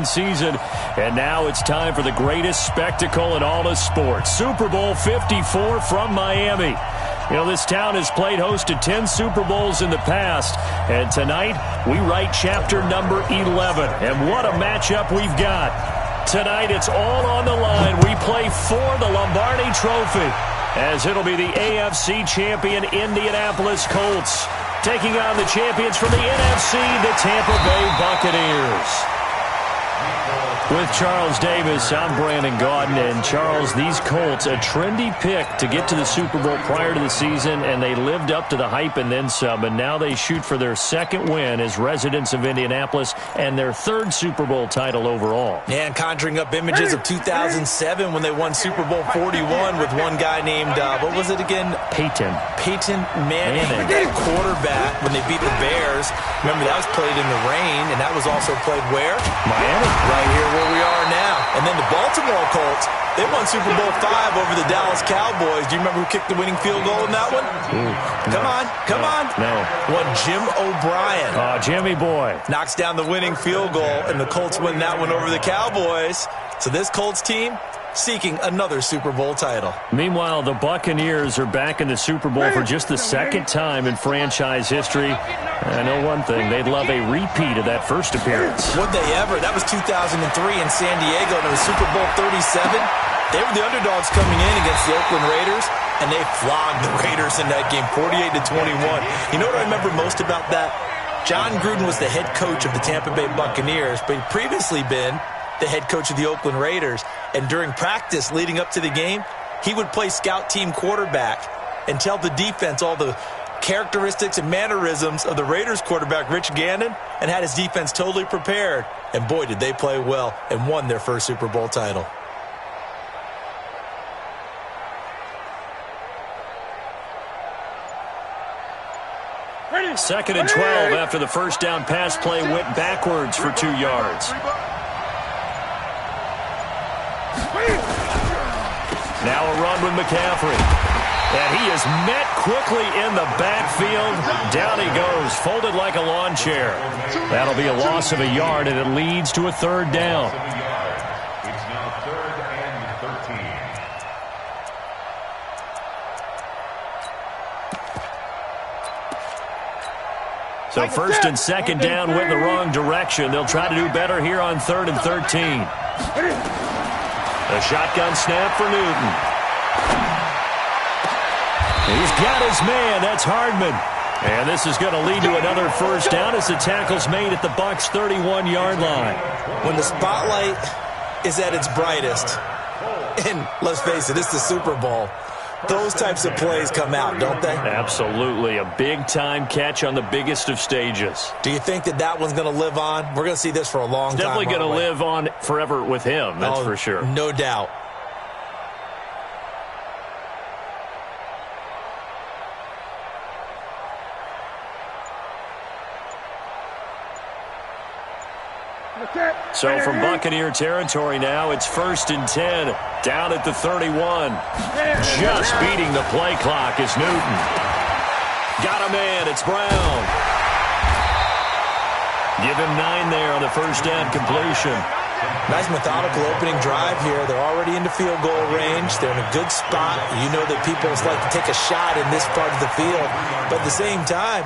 season. And now it's time for the greatest spectacle in all of sports. Super Bowl 54 from Miami. You know, this town has played host to 10 Super Bowls in the past. And tonight, we write chapter number 11. And what a matchup we've got. Tonight, it's all on the line. We play for the Lombardi Trophy, as it'll be the AFC champion Indianapolis Colts taking on the champions from the NFC, the Tampa Bay Buccaneers. With Charles Davis, I'm Brandon Gaudin. And Charles, these Colts, a trendy pick to get to the Super Bowl prior to the season, and they lived up to the hype and then some. And now they shoot for their second win as residents of Indianapolis and their third Super Bowl title overall. Yeah, and conjuring up images of 2007 when they won Super Bowl 41 with one guy named, what was it again? Peyton Manning. That quarterback when they beat the Bears. Remember, that was played in the rain, and that was also played where? Miami. Right here where we are now. And then the Baltimore Colts, they won Super Bowl V over the Dallas Cowboys. Do you remember who kicked the winning field goal in that one? Come on. No. One Jim O'Brien. Oh, Jimmy boy. Knocks down the winning field goal, and the Colts win that one over the Cowboys. So this Colts team seeking another Super Bowl title. Meanwhile, the Buccaneers are back in the Super Bowl for just the second time in franchise history. I know one thing, they'd love a repeat of that first appearance. Would they ever? That was 2003 in San Diego, and it was Super Bowl 37. They were the underdogs coming in against the Oakland Raiders, and they flogged the Raiders in that game, 48-21. You know what I remember most about that? John Gruden was the head coach of the Tampa Bay Buccaneers, but he'd previously been the head coach of the Oakland Raiders. And during practice leading up to the game, he would play scout team quarterback and tell the defense all the characteristics and mannerisms of the Raiders quarterback, Rich Gannon, and had his defense totally prepared. And boy, did they play well and won their first Super Bowl title. Second and 12 after the first down pass play went backwards for 2 yards. Now a run with McCaffrey. And he is met quickly in the backfield. Down he goes, folded like a lawn chair. That'll be a loss of a yard, and it leads to a third down. So first and second down went the wrong direction. They'll try to do better here on 3rd and 13. A shotgun snap for Newton. He's got his man. That's Hardman. And this is going to lead to another first down as the tackle's made at the Bucs' 31-yard line. When the spotlight is at its brightest, and let's face it, it's the Super Bowl, those types of plays come out, don't they? Absolutely. A big-time catch on the biggest of stages. Do you think that that one's going to live on? We're going to see this for a long time. Definitely going to live on forever with him, that's for sure. No doubt. So from Buccaneer territory now, it's 1st and 10, down at the 31. Just beating the play clock is Newton. Got a man, it's Brown. Give him 9 there on the first down completion. Nice methodical opening drive here. They're already into field goal range. They're in a good spot. You know that people just like to take a shot in this part of the field. But at the same time,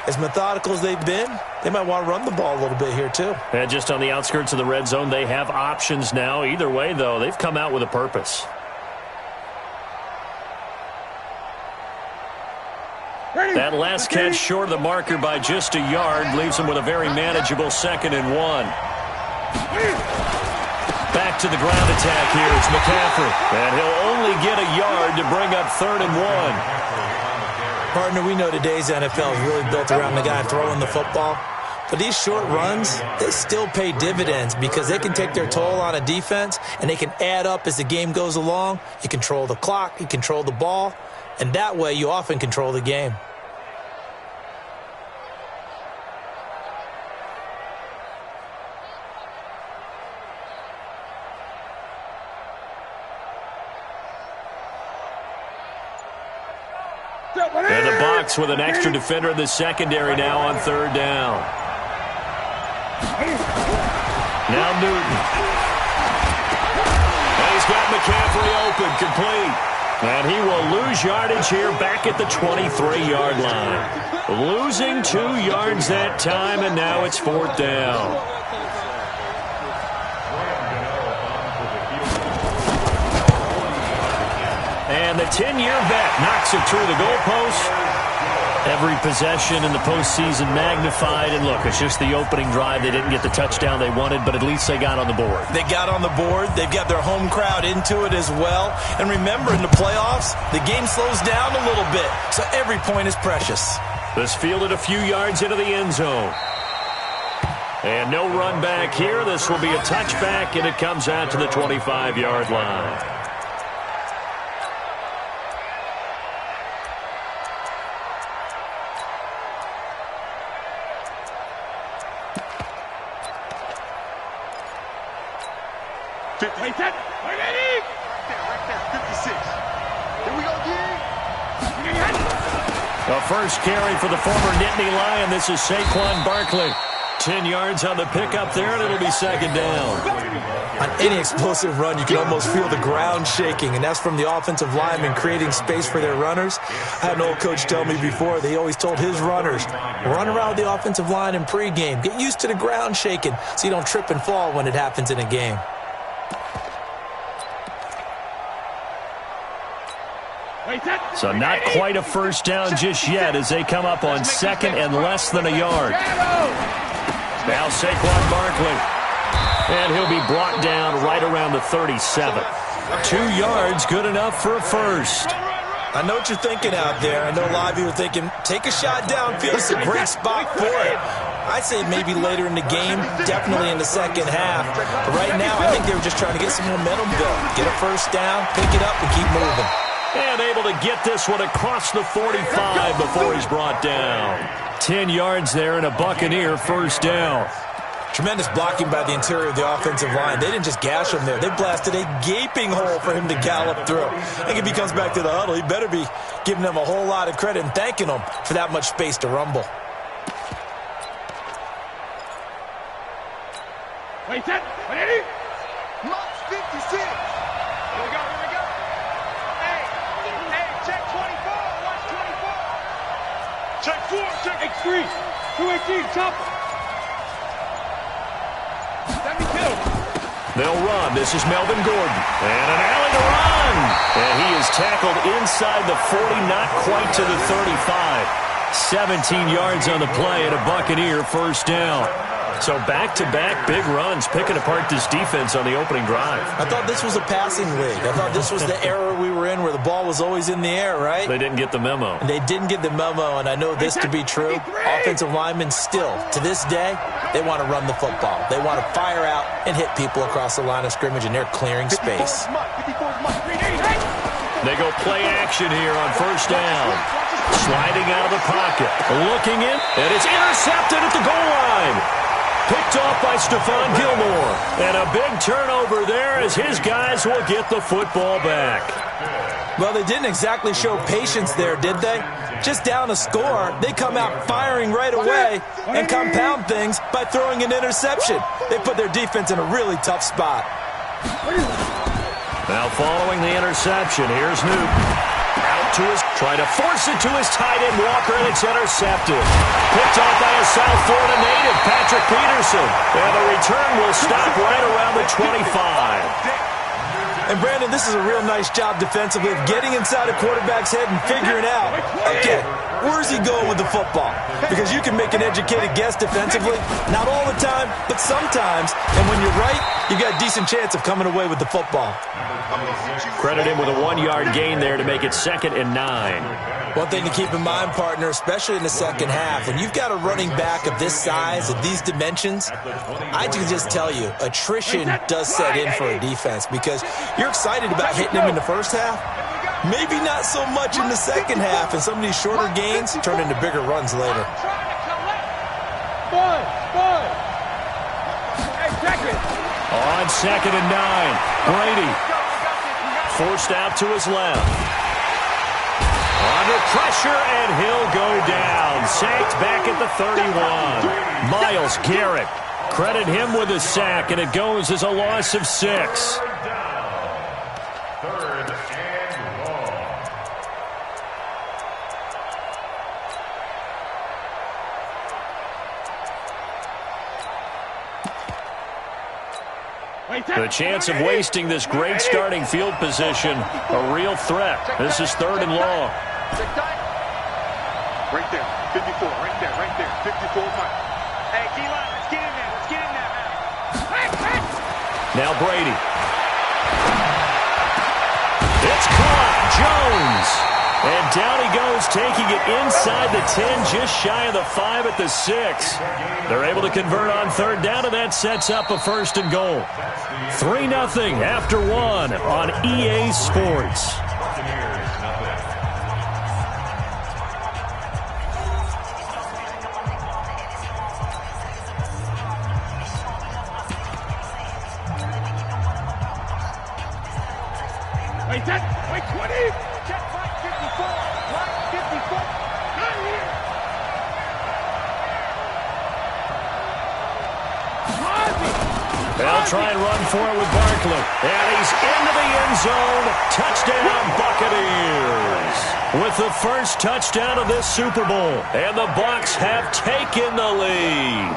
as methodical as they've been, they might want to run the ball a little bit here too. And just on the outskirts of the red zone, they have options now. Either way, though, they've come out with a purpose. That last catch short of the marker by just a yard leaves them with a very manageable 2nd and 1. Back to the ground attack here. It's McCaffrey. And he'll only get a yard to bring up 3rd and 1. Partner, we know today's NFL is really built around the guy throwing the football. But these short runs, they still pay dividends because they can take their toll on a defense and they can add up as the game goes along. You control the clock, you control the ball, and that way you often control the game. And the Bucs with an extra defender in the secondary now on 3rd down. Now Newton. And he's got McCaffrey open, complete. And he will lose yardage here back at the 23-yard line. Losing 2 yards that time, and now it's 4th down. And the 10-year vet knocks it through the goalpost. Every possession in the postseason magnified. And look, it's just the opening drive. They didn't get the touchdown they wanted, but at least they got on the board. They got on the board. They've got their home crowd into it as well. And remember, in the playoffs, the game slows down a little bit. So every point is precious. This fielded a few yards into the end zone. And no run back here. This will be a touchback, and it comes out to the 25-yard line. Right there, 56. Here we go, A first carry for the former Nittany Lion. This is Saquon Barkley. 10 yards on the pickup there, and it'll be 2nd down. On any explosive run, you can almost feel the ground shaking, and that's from the offensive linemen creating space for their runners. I had an old coach tell me before, they always told his runners, run around the offensive line in pregame. Get used to the ground shaking so you don't trip and fall when it happens in a game. So not quite a first down just yet as they come up on 2nd and less than a yard. Now Saquon Barkley. And he'll be brought down right around the 37. 2 yards, good enough for a first. I know what you're thinking out there. I know a lot of you are thinking, take a shot downfield. It's a great spot for it. I'd say maybe later in the game, definitely in the second half. But right now, I think they were just trying to get some momentum built. Get a first down, pick it up, and keep moving. And able to get this one across the 45 before he's brought down. 10 yards there and a Buccaneer first down. Tremendous blocking by the interior of the offensive line. They didn't just gash him there. They blasted a gaping hole for him to gallop through. I think if he comes back to the huddle, he better be giving them a whole lot of credit and thanking them for that much space to rumble. Wait, that. Ready? Mark 56. Here we go. Hey, check 24. Watch 24. Check 4. Check X3. 218. Chopper. They'll run. This is Melvin Gordon. And an alley to run. And he is tackled inside the 40, not quite to the 35. 17 yards on the play and a Buccaneer first down. So back-to-back big runs, picking apart this defense on the opening drive. I thought this was a passing league. I thought this was the era we were in where the ball was always in the air, right? They didn't get the memo. And they didn't get the memo, and I know this to be true. Offensive linemen still, to this day, they want to run the football. They want to fire out and hit people across the line of scrimmage, and they're clearing space. They go play action here on first down. Sliding out of the pocket. Looking in, and it's intercepted at the goal line. Picked off by Stephon Gilmore. And a big turnover there as his guys will get the football back. Well, they didn't exactly show patience there, did they? Just down a score, they come out firing right away and compound things by throwing an interception. They put their defense in a really tough spot. Now following the interception, here's Newton. Out to his, trying to force it to his tight end Walker, and it's intercepted. Picked off by a South Florida native, Patrick Peterson. And the return will stop right around the 25. And Brandon, this is a real nice job defensively of getting inside a quarterback's head and figuring out, okay, where's he going with the football? Because you can make an educated guess defensively, not all the time, but sometimes. And when you're right, you got a decent chance of coming away with the football. Credit him with a 1-yard gain there to make it 2nd and 9. One thing to keep in mind, partner, especially in the second half, when you've got a running back of this size, of these dimensions, I can just tell you, attrition does set in for a defense because you're excited about hitting him in the first half. Maybe not so much in the second half, and some of these shorter gains turn into bigger runs later. On 2nd and 9, Brady forced out to his left. Under pressure, and he'll go down. Sacked back at the 31. Myles Garrett Credit him with a sack, and it goes as a loss of 6. The chance of wasting this great starting field position, a real threat. This is 3rd and long. Right there, 54, right there, 54 Mike. Hey, D-line, let's get in there, man. Now Brady. It's caught, Jones. And down he goes, taking it inside the 10, just shy of the 5 at the 6. They're able to convert on 3rd down, and that sets up a 1st and goal. 3-0 after 1 on EA Sports. Wait, 20. Check right 54. Right 54. Not here. They'll try and run for it with Barkley. And he's into the end zone. Touchdown, Buccaneers. With the first touchdown of this Super Bowl. And the Bucs have taken the lead.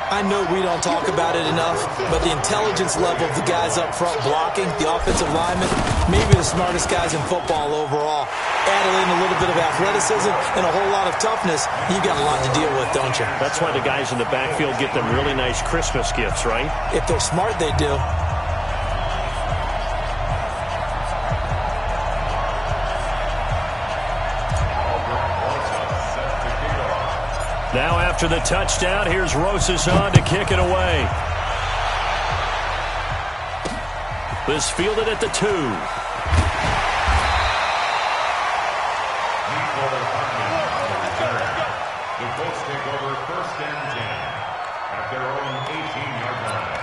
I know we don't talk about it enough, but the intelligence level of the guys up front blocking, the offensive linemen, maybe the smartest guys in football overall. Add in a little bit of athleticism and a whole lot of toughness, you got a lot to deal with, don't you? That's why the guys in the backfield get them really nice Christmas gifts, right? If they're smart, they do. Now after the touchdown, here's Rosas on to kick it away. This fielded at the 2. The Colts take over 1st and 10 at their own 18-yard line.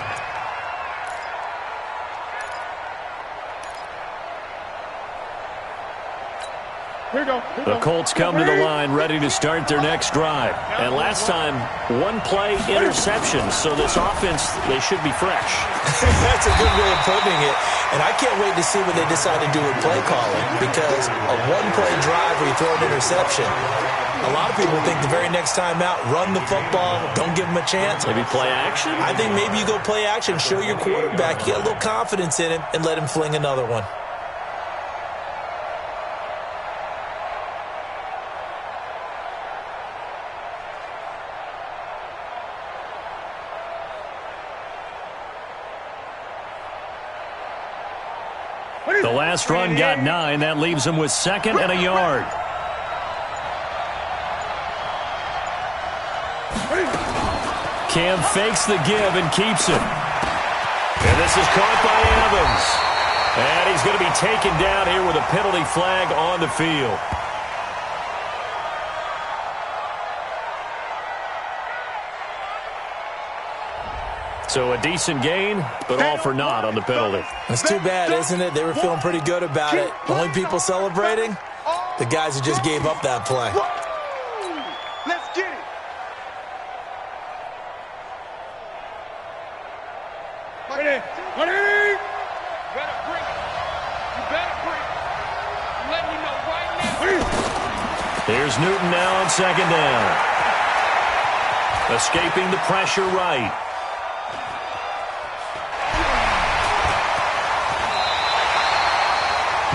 The Colts come to the line ready to start their next drive. And last time, 1-play interception. So this offense, they should be fresh. That's a good way of putting it. And I can't wait to see what they decide to do with play calling. Because a 1-play drive where you throw an interception, a lot of people think the very next time out, run the football, don't give them a chance. Maybe play action? I think maybe you go play action, show your quarterback, get a little confidence in him, and let him fling another one. The last run got 9. That leaves him with 2nd and a yard. Cam fakes the give and keeps it. And this is caught by Evans. And he's going to be taken down here with a penalty flag on the field. So a decent gain, but all for naught on the penalty. It's too bad, isn't it? They were feeling pretty good about it. The only people celebrating, the guys who just gave up that play. Let's get it. Ready. Ready. Better bring it. You better bring it. I'm letting you know right now. Here's Newton now on 2nd down. Escaping the pressure right.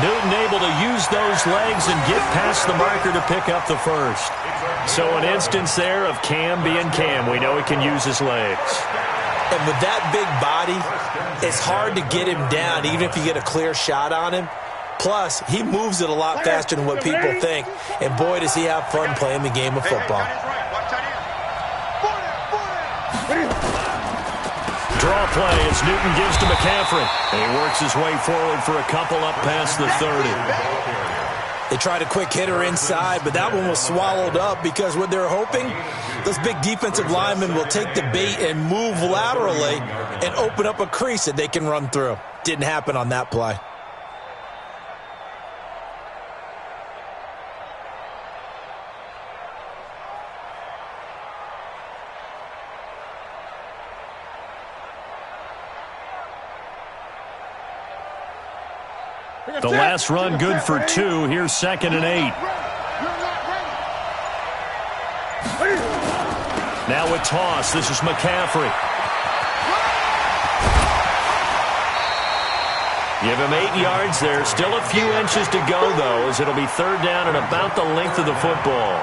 Newton able to use those legs and get past the marker to pick up the first. So an instance there of Cam being Cam. We know he can use his legs. And with that big body, it's hard to get him down, even if you get a clear shot on him. Plus, he moves it a lot faster than what people think. And boy, does he have fun playing the game of football. Draw play as Newton gives to McCaffrey. And he works his way forward for a couple up past the 30. They tried a quick hitter inside, but that one was swallowed up because what they're hoping, those big defensive linemen will take the bait and move laterally and open up a crease that they can run through. Didn't happen on that play. The last run good for 2. Here's 2nd and 8. Now a toss. This is McCaffrey. Give him 8 yards there. Still a few inches to go, though, as it'll be 3rd down and about the length of the football.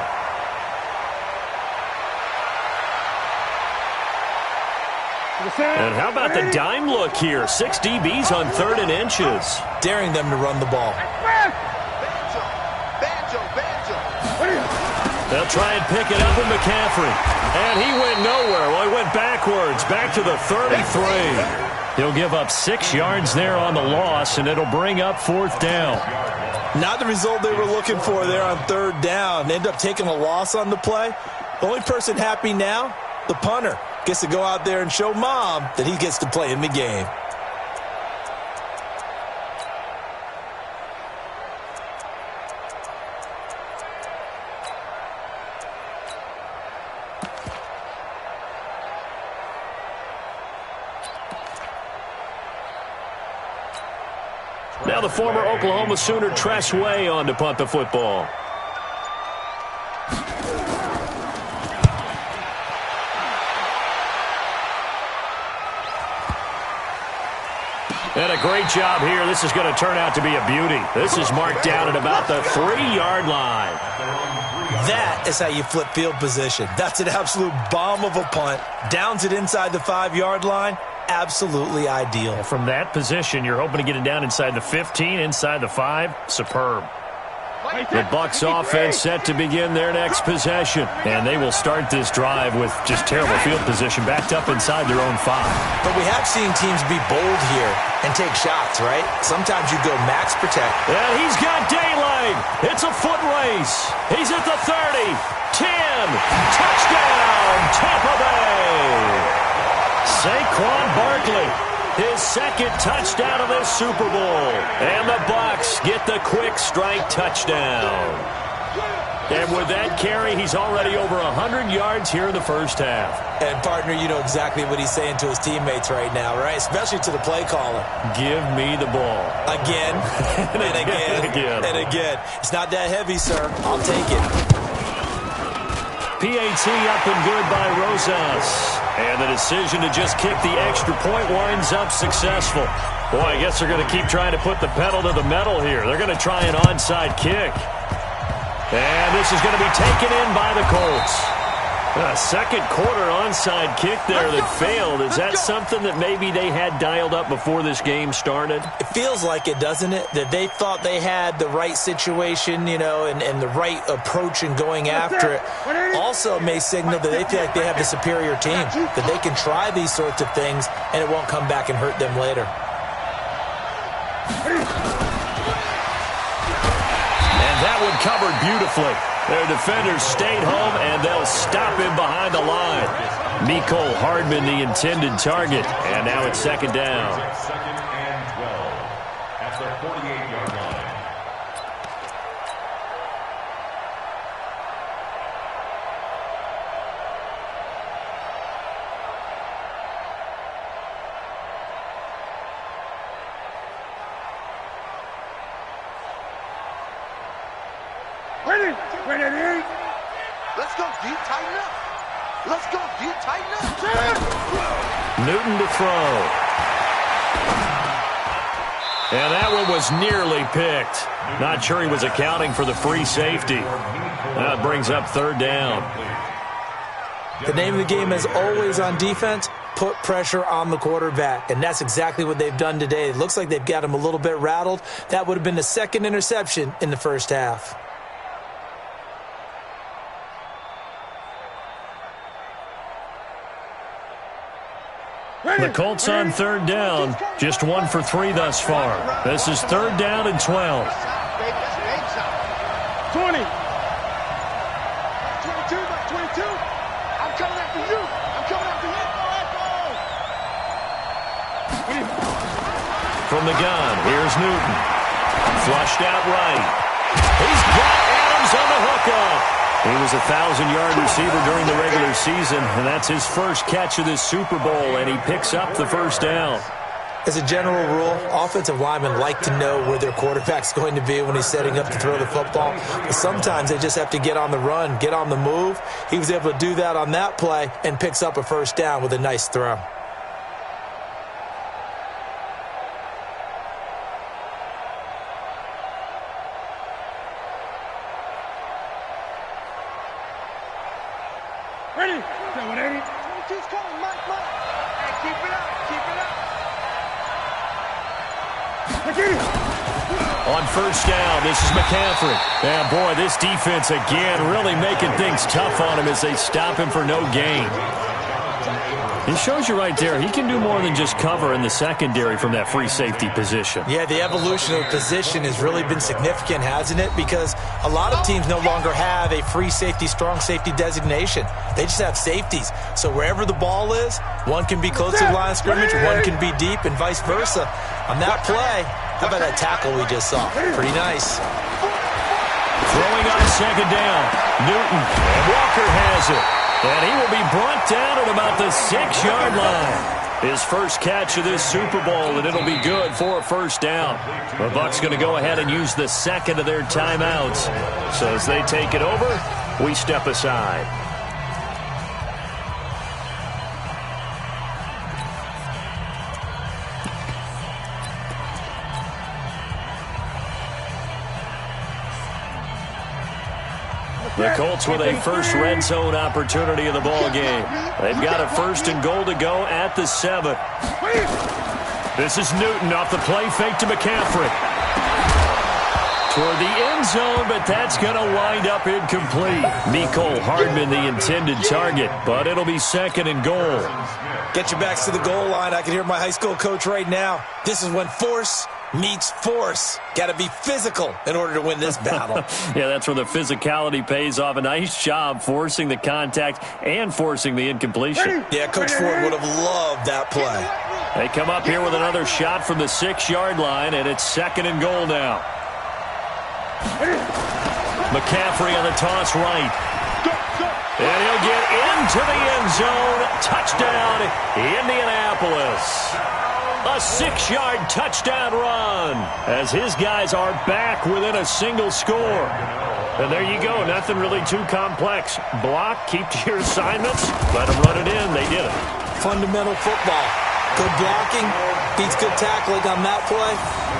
And how about the dime look here? 6 DBs on 3rd and inches. Daring them to run the ball. They'll try and pick it up with McCaffrey. And he went nowhere. Well, he went backwards, back to the 33. He'll give up 6 yards there on the loss, and it'll bring up 4th down. Not the result they were looking for there on 3rd down. They end up taking a loss on the play. The only person happy now, the punter, gets to go out there and show Mom that he gets to play in the game. Now the former Oklahoma Sooner Tress Way on to punt the football. And a great job here. This is going to turn out to be a beauty. This is marked down at about the 3-yard line. That is how you flip field position. That's an absolute bomb of a punt. Downs it inside the 5-yard line. Absolutely ideal. From that position, you're hoping to get it down inside the 15, inside the 5. Superb. The Bucs offense set to begin their next possession. And they will start this drive with just terrible field position backed up inside their own 5. But we have seen teams be bold here and take shots, right? Sometimes you go max protect. And he's got daylight. It's a foot race. He's at the 30, 10. Touchdown, Tampa Bay. Saquon Barkley, his 2nd touchdown of this Super Bowl. And the Bucs get the quick strike touchdown. And with that carry, he's already over 100 yards here in the first half. And, partner, you know exactly what he's saying to his teammates right now, right? Especially to the play caller. Give me the ball. Again, and again, and again. It's not that heavy, sir. I'll take it. PAT up and good by Rosas. And the decision to just kick the extra point winds up successful. Boy, I guess they're going to keep trying to put the pedal to the metal here. They're going to try an onside kick. And this is going to be taken in by the Colts. A second quarter onside kick there that failed. Is that something that maybe they had dialed up before this game started? It feels like it, doesn't it? That they thought they had the right situation, you know, and the right approach in going after it. Also may signal that they feel like they have the superior team, that they can try these sorts of things and it won't come back and hurt them later. And that one covered beautifully. Their defenders stayed home, and they'll stop him behind the line. Mecole Hardman, the intended target. And now it's 2nd down. 2nd and 12 at the 48-yard line. Let's go, D. Tighten up. Let's go, D. Tighten up. Newton to throw. And that one was nearly picked. Not sure he was accounting for the free safety. That brings up 3rd down. The name of the game is always on defense, put pressure on the quarterback. And that's exactly what they've done today. It looks like they've got him a little bit rattled. That would have been the 2nd interception in the first half. The Colts on 3rd down, just 1 for 3 thus far. This is 3rd down and 12. 20. 22. I'm coming after you. I'm coming after you. From the gun, here's Newton. Flushed out right. He's got Adams on the hookup. He was a 1,000-yard receiver during the regular season, and that's his first catch of this Super Bowl, and he picks up the first down. As a general rule, offensive linemen like to know where their quarterback's going to be when he's setting up to throw the football. But sometimes they just have to get on the run, get on the move. He was able to do that on that play and picks up a first down with a nice throw. Ready? Say what, Eddie? Just come, Mike. Hey, keep it up. On first down, this is McCaffrey. And boy, this defense again really making things tough on him as they stop him for no gain. It shows you right there, he can do more than just cover in the secondary from that free safety position. Yeah, the evolution of position has really been significant, hasn't it? Because a lot of teams no longer have a free safety, strong safety designation. They just have safeties. So wherever the ball is, one can be close to the line of scrimmage, one can be deep, and vice versa. On that play, how about that tackle we just saw? Pretty nice. Throwing on second down, Newton. And Walker has it. And he will be brought down at about the 6-yard line. His first catch of this Super Bowl, and it'll be good for a first down. The Bucs going to go ahead and use the second of their timeouts. So as they take it over, we step aside. The Colts with a first red zone opportunity of the ball game. They've got a first and goal to go at the 7. This is Newton off the play fake to McCaffrey. Toward the end zone, but that's going to wind up incomplete. Mecole Hardman the intended target, but it'll be second and goal. Get your backs to the goal line. I can hear my high school coach right now. This is when force meets force. Got to be physical in order to win this battle. Yeah, that's where the physicality pays off. A nice job forcing the contact and forcing the incompletion. Yeah, Coach Ford would have loved that play. They come up here with another shot from the 6-yard line, and it's second and goal now. McCaffrey on the toss right. And he'll get into the end zone. Touchdown, Indianapolis. A 6-yard touchdown run as his guys are back within a single score. And there you go. Nothing really too complex. Block, keep to your assignments, let them run it in. They did it. Fundamental football. Good blocking, beats good tackling on that play.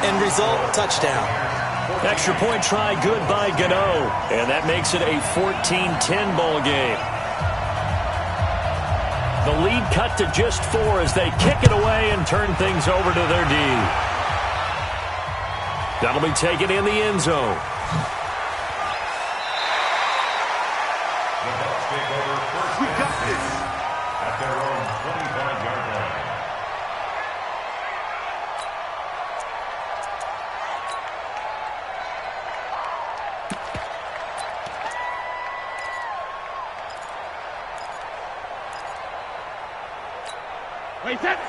End result, touchdown. Extra point try good by Gano. And that makes it a 14-10 ball game. The lead cut to just 4 as they kick it away and turn things over to their D. That'll be taken in the end zone. The Bucs take over first and 10 at their own 25-yard line.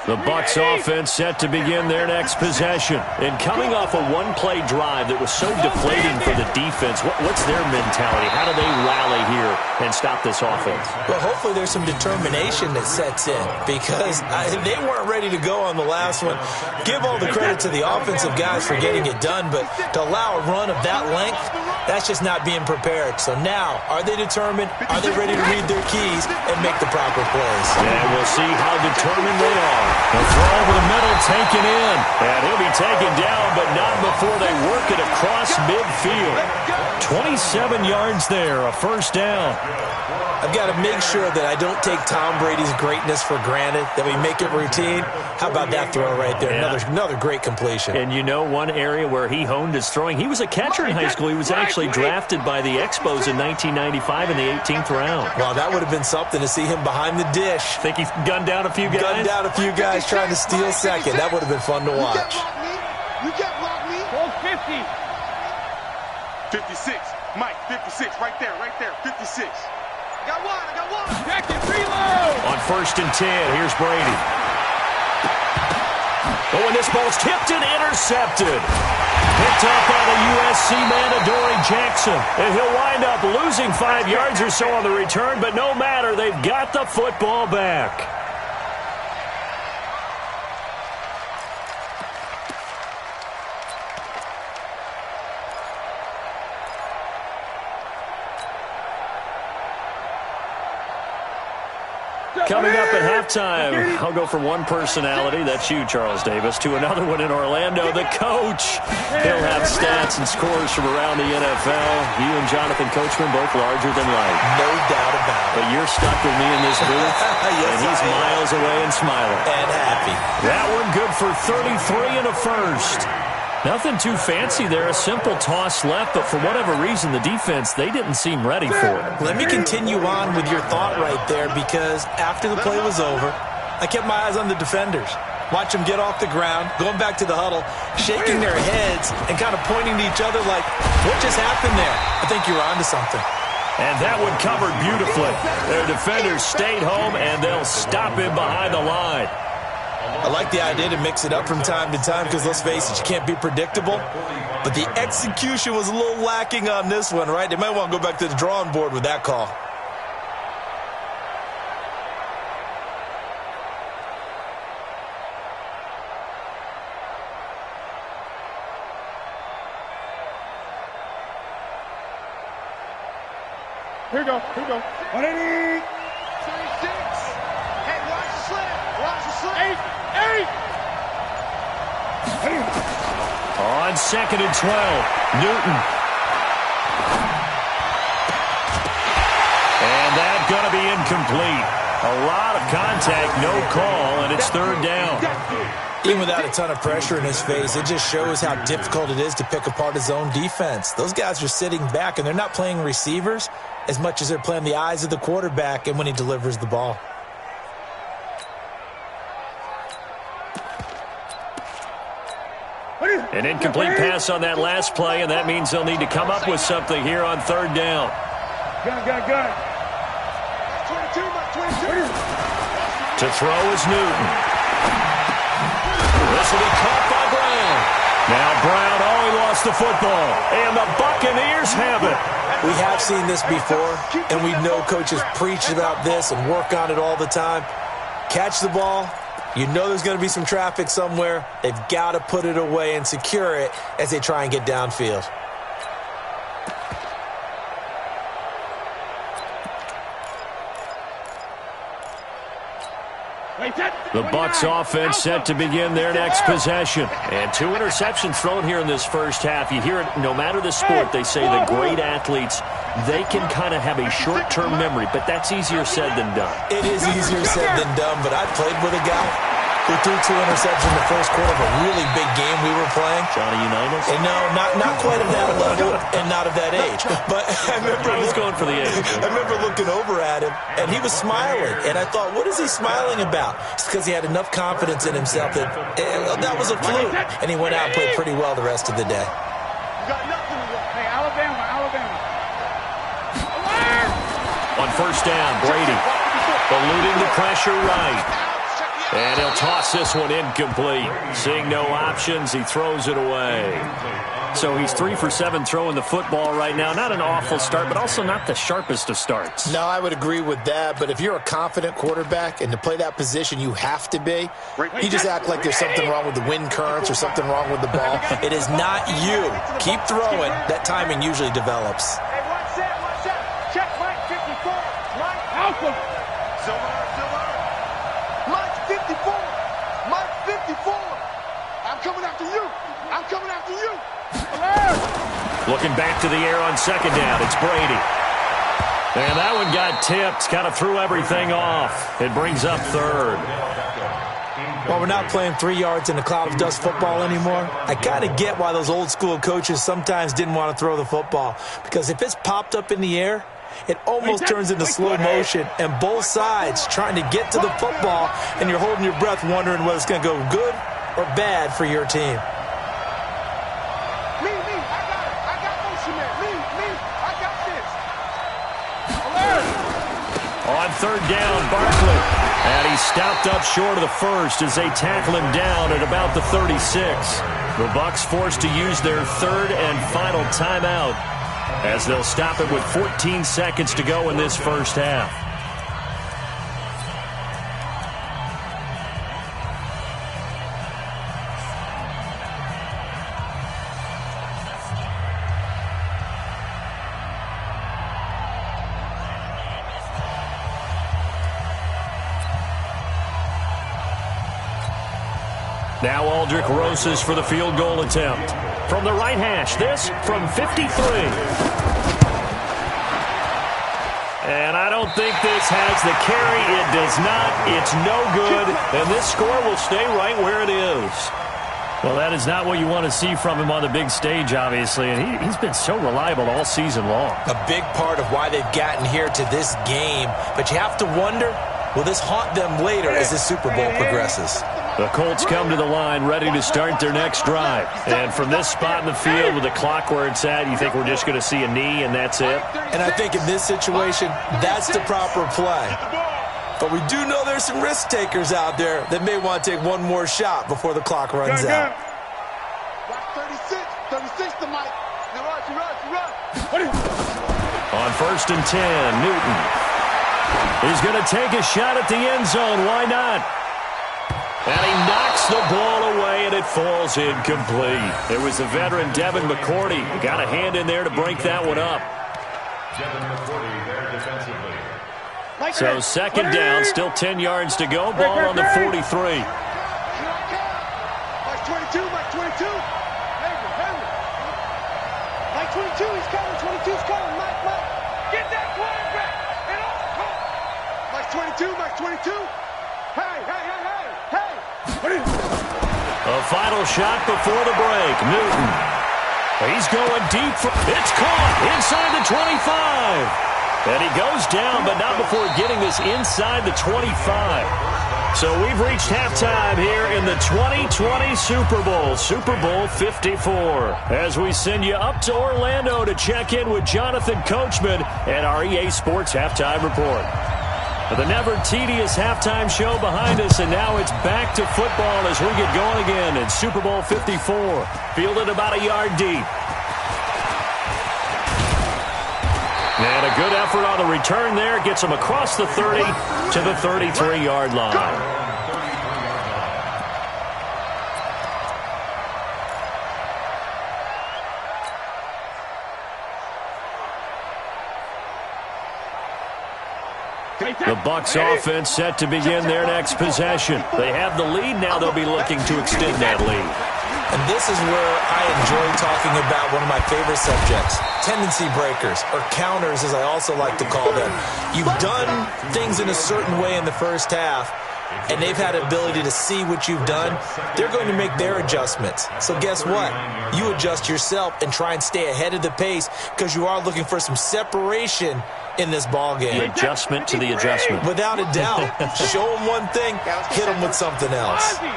The Bucs offense set to begin their next possession. And coming off a one-play drive that was so deflating for the defense, what's their mentality? How do they rally here and stop this offense? Well, hopefully there's some determination that sets in because they weren't ready to go on the last one. Give all the credit to the offensive guys for getting it done, but to allow a run of that length, that's just not being prepared. So now, are they determined? Are they ready to read their keys and make the proper plays? And we'll see how determined they are. The throw over the middle taken in. And he'll be taken down, but not before they work it across midfield. 27 yards there, a first down. I've got to make sure that I don't take Tom Brady's greatness for granted, that we make it routine. How about that throw right there? Yeah. Another great completion. And you know one area where he honed his throwing, he was a catcher in high school. He was actually drafted by the Expos in 1995 in the 18th round. Well, that would have been something to see him behind the dish. Think he's gunned down a few guys? Gunned down a few guys trying to steal second. That would have been fun to watch. You can't block me. Hold 50. 56. Mike, 56. Right there, 56. I got one. Check it, reload. On first and 10, here's Brady. Oh, and this ball's tipped and intercepted. Picked up by the USC man, Adoree Jackson. And he'll wind up losing 5 yards or so on the return, but no matter, they've got the football back. Coming up at halftime, I'll go from one personality, that's you, Charles Davis, to another one in Orlando, the coach. He'll have stats and scores from around the NFL. You and Jonathan Coachman both larger than life. No doubt about it. But you're stuck with me in this booth, Yes, and he's miles away and smiling. And happy. That one good for 33 and a first. Nothing too fancy there, a simple toss left, but for whatever reason, the defense, they didn't seem ready for it. Let me continue on with your thought right there, because after the play was over, I kept my eyes on the defenders. Watch them get off the ground, going back to the huddle, shaking their heads and kind of pointing to each other like, what just happened there? I think you're onto something. And that one covered beautifully. Their defenders stayed home, and they'll stop him behind the line. I like the idea to mix it up from time to time because, let's face it, you can't be predictable. But the execution was a little lacking on this one, right? They might want to go back to the drawing board with that call. Here we go. Here we go. 180. 26. Hey, watch the slip. Watch the slip. 8. On 2nd and 12, Newton. And that's going to be incomplete. A lot of contact, no call, and it's 3rd down. Even without a ton of pressure in his face, it just shows how difficult it is to pick apart his own defense. Those guys are sitting back, and they're not playing receivers as much as they're playing the eyes of the quarterback and when he delivers the ball. An incomplete pass on that last play, and that means they'll need to come up with something here on 3rd down. Gun. 22. To throw is Newton. This will be caught by Brown. Now Brown, he lost the football, and the Buccaneers have it. We have seen this before, and we know coaches preach about this and work on it all the time. Catch the ball. You know there's going to be some traffic somewhere. They've got to put it away and secure it as they try and get downfield. The Bucs offense set to begin their next possession. And 2 interceptions thrown here in this first half. You hear it, no matter the sport, they say the great athletes, they can kind of have a short-term memory, but that's easier said than done. It is easier said than done, but I played with a guy who threw 2 interceptions in the first quarter of a really big game we were playing. Johnny Unitas? And no, not quite of that level and not of that age. But I remember I was going for the age. I remember looking over at him, and he was smiling. And I thought, what is he smiling about? It's because he had enough confidence in himself that that was a fluke. And he went out and played pretty well the rest of the day. Hey, Alabama. On 1st down, Brady eluding the pressure right. And he'll toss this one incomplete. Seeing no options, he throws it away. So he's 3 for 7 throwing the football right now. Not an awful start, but also not the sharpest of starts. No, I would agree with that. But if you're a confident quarterback and to play that position, you have to be. You just act like there's something wrong with the wind currents or something wrong with the ball. It is not you. Keep throwing. That timing usually develops. Hey, watch that. Check Mike 54. Mike Alpha. Mike 54. Mike 54. I'm coming after you. Looking back to the air on 2nd down, it's Brady. And that one got tipped, kind of threw everything off. It brings up 3rd. Well, we're not playing 3 yards in a cloud of dust football anymore. I kind of get why those old school coaches sometimes didn't want to throw the football. Because if it's popped up in the air, it almost turns into slow motion, and both sides trying to get to the football, and you're holding your breath wondering whether it's going to go good or bad for your team. I got motion there. I got this. On 3rd down, Barkley. And he's stopped up short of the first as they tackle him down at about the 36. The Bucs forced to use their 3rd and final timeout as they'll stop it with 14 seconds to go in this first half. Now Aldrick Rosas for the field goal attempt. From the right hash, this from 53. And I don't think this has the carry. It does not. It's no good. And this score will stay right where it is. Well, that is not what you want to see from him on the big stage, obviously. And he's been so reliable all season long. A big part of why they've gotten here to this game. But you have to wonder, will this haunt them later as the Super Bowl progresses? The Colts come to the line ready to start their next drive. And from this spot in the field with the clock where it's at, you think we're just going to see a knee and that's it? And I think in this situation, that's the proper play. But we do know there's some risk takers out there that may want to take one more shot before the clock runs out. 36 to Mike. You rush. On 1st and 10, Newton. He's going to take a shot at the end zone. Why not? And he knocks the ball away, and it falls incomplete. It was the veteran Devin McCourty. Got a hand in there to break that one up. Devin McCourty there defensively. So second down, still 10 yards to go. Ball on the 43. Mike 22. Mike 22, he's coming. 22's coming. Mike. Get that quarterback. And Mike 22. Hey. A final shot before the break. Newton. He's going deep. It's caught inside the 25. And he goes down, but not before getting this inside the 25. So we've reached halftime here in the 2020 Super Bowl, Super Bowl 54. As we send you up to Orlando to check in with Jonathan Coachman and our EA Sports Halftime Report. The never-tedious halftime show behind us, and now it's back to football as we get going again in Super Bowl 54. Fielded about a yard deep. And a good effort on the return there. Gets him across the 30 to the 33-yard line. The Bucs offense set to begin their next possession. They have the lead. Now they'll be looking to extend that lead. And this is where I enjoy talking about one of my favorite subjects, tendency breakers, or counters as I also like to call them. You've done things in a certain way in the first half, and they've had ability to see what you've done. They're going to make their adjustments. So guess what? You adjust yourself and try and stay ahead of the pace because you are looking for some separation in this ball game. The adjustment to the adjustment. Without a doubt. Show them one thing, hit them with something else. Ozzie.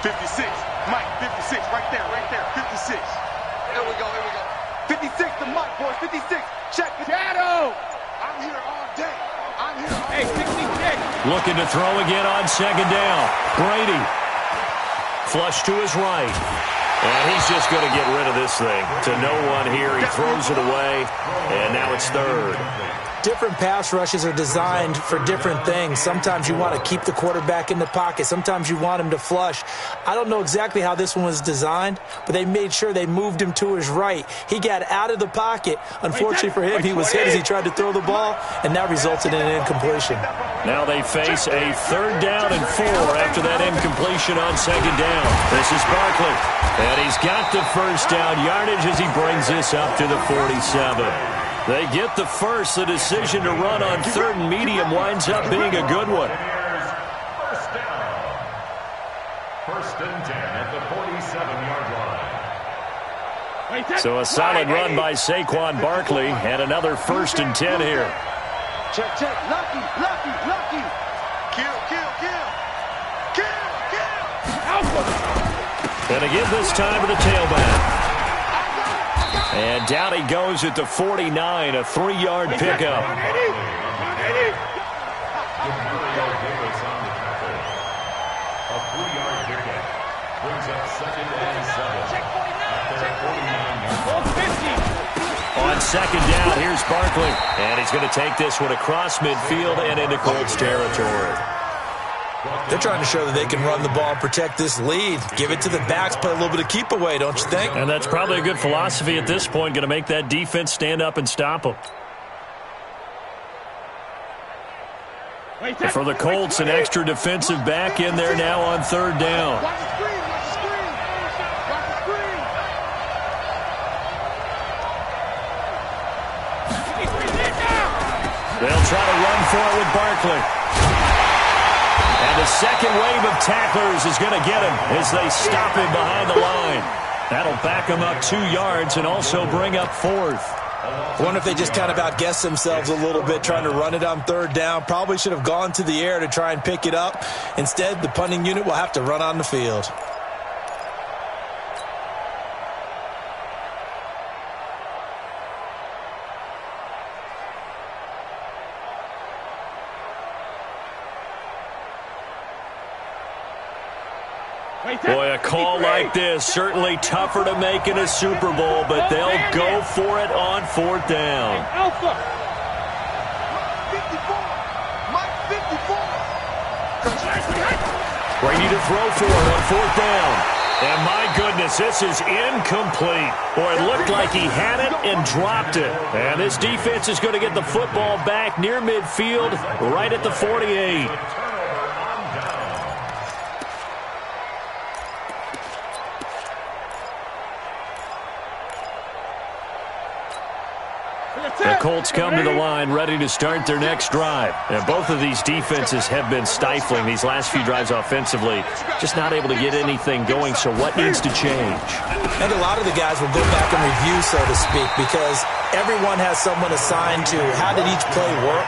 56, Mike, 56, right there, 56. Here we go. 56 to Mike, boys, 56. Check it. Shadow. I'm here all day. Hey, 66. Looking to throw again on second down. Brady. Flush to his right. And he's just going to get rid of this thing. To no one here. He throws it away. And now it's third. Different pass rushes are designed for different things. Sometimes you want to keep the quarterback in the pocket. Sometimes you want him to flush. I don't know exactly how this one was designed, but they made sure they moved him to his right. He got out of the pocket. Unfortunately for him, he was hit as he tried to throw the ball, and that resulted in an incompletion. Now they face a 3rd down and 4 after that incompletion on second down. This is Barkley, and he's got the first down yardage as he brings this up to the 47. They get the first. The decision to run on 3rd and medium winds up being a good one. First down. 1st and 10 at the 47-yard line. So a solid run by Saquon Barkley and another 1st and 10 here. Check. Lucky. Kill. And again this time to the tailback. And down he goes at the 49, a 3-yard pickup. A 3-yard pickup brings up 2nd and 7. On second down, here's Barkley. And he's going to take this one across midfield and into Colts territory. They're trying to show that they can run the ball and protect this lead. Give it to the backs, play a little bit of keep away, don't you think? And that's probably a good philosophy at this point, going to make that defense stand up and stop them. And for the Colts, an extra defensive back in there now on third down. Watch the screen, watch the screen. Watch the screen. They'll try to run for it with Barkley. And the second wave of tacklers is going to get him as they stop him behind the line. That'll back him up 2 yards and also bring up fourth. I wonder if they just kind of outguessed themselves a little bit trying to run it on third down. Probably should have gone to the air to try and pick it up. Instead, the punting unit will have to run on the field. Boy, a call like this, certainly tougher to make in a Super Bowl, but they'll go for it on fourth down. Alpha. 54. Mike 54. Ready to throw for it on fourth down. And my goodness, this is incomplete. Boy, it looked like he had it and dropped it. And this defense is going to get the football back near midfield, right at the 48. The Colts come to the line ready to start their next drive. And both of these defenses have been stifling these last few drives offensively. Just not able to get anything going, so what needs to change? I think a lot of the guys will go back and review, so to speak, because everyone has someone assigned to how did each play work.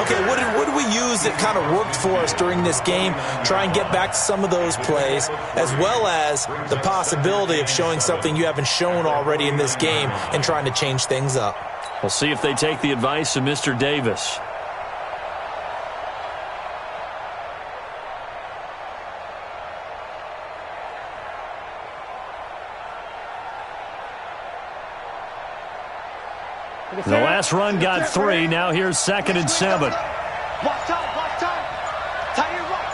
Okay, what did we use that kind of worked for us during this game? Try and get back to some of those plays, as well as the possibility of showing something you haven't shown already in this game and trying to change things up. We'll see if they take the advice of Mr. Davis. The last run got 3. Now here's 2nd and 7. Block time, block time. Tight end right.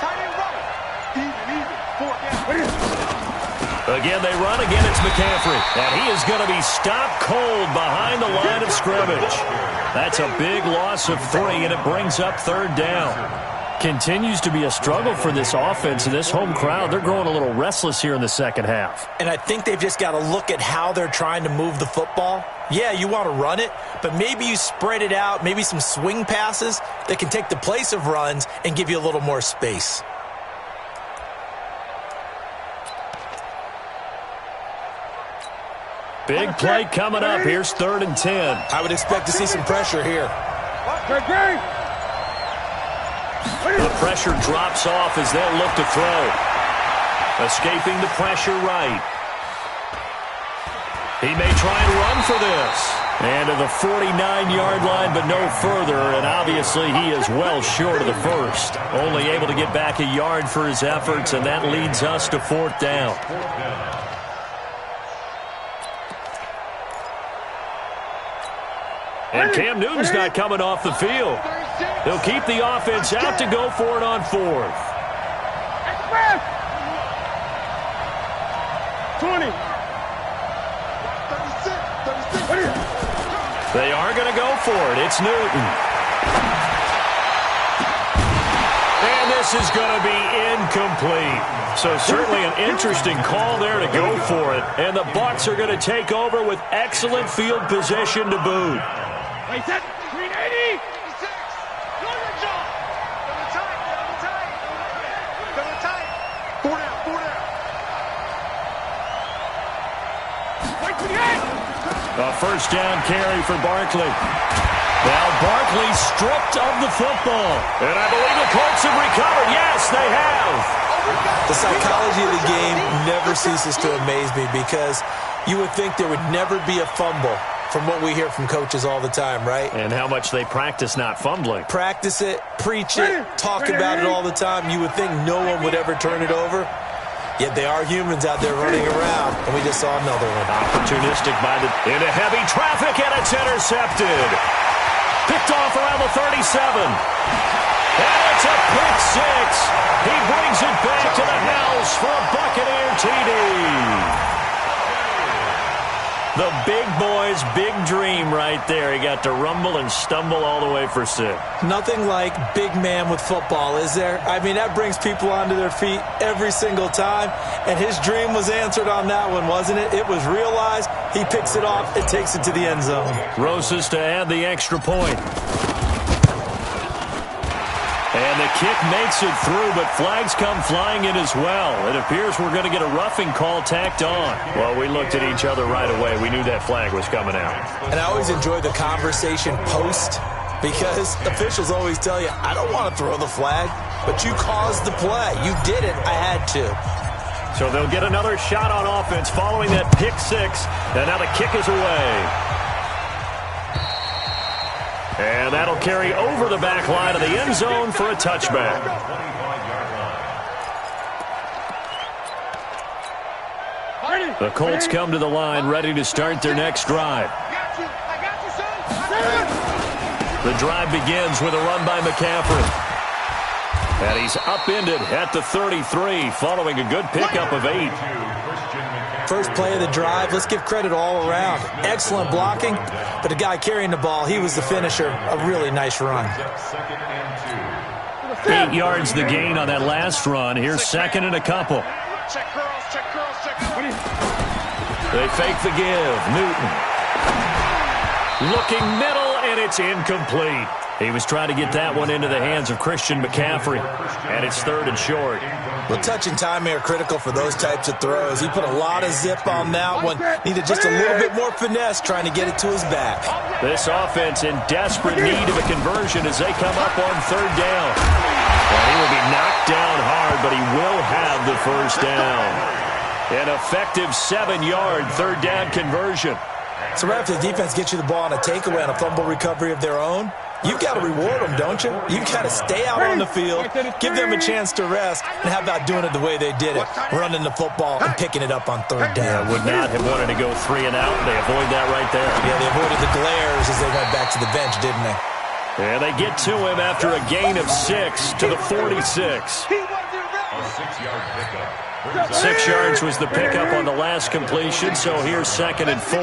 Even. 4 down. Again, they run. Again, it's McCaffrey. And he is going to be stopped cold behind the line of scrimmage. That's a big loss of 3, and it brings up third down. Continues to be a struggle for this offense and this home crowd. They're growing a little restless here in the second half. And I think they've just got to look at how they're trying to move the football. Yeah, you want to run it, but maybe you spread it out, maybe some swing passes that can take the place of runs and give you a little more space. Big play coming up. Here's 3rd and 10. I would expect to see some pressure here. The pressure drops off as they'll look to throw. Escaping the pressure right. He may try and run for this. And to the 49-yard line, but no further. And obviously he is well short of the first. Only able to get back a yard for his efforts, and that leads us to 4th down. And Cam Newton's not coming off the field. They'll keep the offense out to go for it on 4th. 20. They are going to go for it. It's Newton. And this is going to be incomplete. So certainly an interesting call there to go for it. And the Bucs are going to take over with excellent field position to boot. Wait, set. 380. 4 down. A first down carry for Barkley. Now Barkley stripped of the football. And I believe the Colts have recovered. Yes, they have. The psychology of the game never ceases to amaze me because you would think there would never be a fumble from what we hear from coaches all the time, right? And how much they practice not fumbling. Practice it, preach it, talk about it all the time. You would think no one would ever turn it over. Yet they are humans out there running around, and we just saw another one. Opportunistic by the into heavy traffic, and it's intercepted. Picked off around the 37. And it's a pick six. He brings it back to the house for a Buccaneer TD. The big boy's big dream right there. He got to rumble and stumble all the way for 6. Nothing like big man with football, is there? I mean, that brings people onto their feet every single time, and his dream was answered on that one, wasn't it? It was realized. He picks it off and takes it to the end zone. Rosas to add the extra point. And the kick makes it through, but flags come flying in as well. It appears we're going to get a roughing call tacked on. Well, we looked at each other right away. We knew that flag was coming out. And I always enjoy the conversation post, because officials always tell you, I don't want to throw the flag, but you caused the play. You did it. I had to. So they'll get another shot on offense following that pick 6. And now the kick is away. And that'll carry over the back line of the end zone for a touchback. The Colts come to the line ready to start their next drive. The drive begins with a run by McCaffrey. And he's upended at the 33 following a good pickup of 8. First play of the drive, let's give credit all around. Excellent blocking, but the guy carrying the ball, he was the finisher. A really nice run. 8 yards the gain on that last run. Here's second and a couple. They fake the give. Newton. Looking middle, and it's incomplete. He was trying to get that one into the hands of Christian McCaffrey. And it's 3rd and short. Well, touch and timing are critical for those types of throws. He put a lot of zip on that one. Needed just a little bit more finesse trying to get it to his back. This offense in desperate need of a conversion as they come up on 3rd down. Well, he will be knocked down hard, but he will have the first down. An effective 7-yard 3rd down conversion. So right after the defense gets you the ball on a takeaway on a fumble recovery of their own, you've got to reward them, don't you? You've got to stay out on the field, give them a chance to rest, and how about doing it the way they did it, running the football and picking it up on 3rd down. Would not have wanted to go 3 and out. They avoid that right there. Yeah, they avoided the glares as they went back to the bench, didn't they? And they get to him after a gain of 6 to the 46. A 6-yard pickup. 6 yards was the pickup on the last completion, so here's 2nd and 4.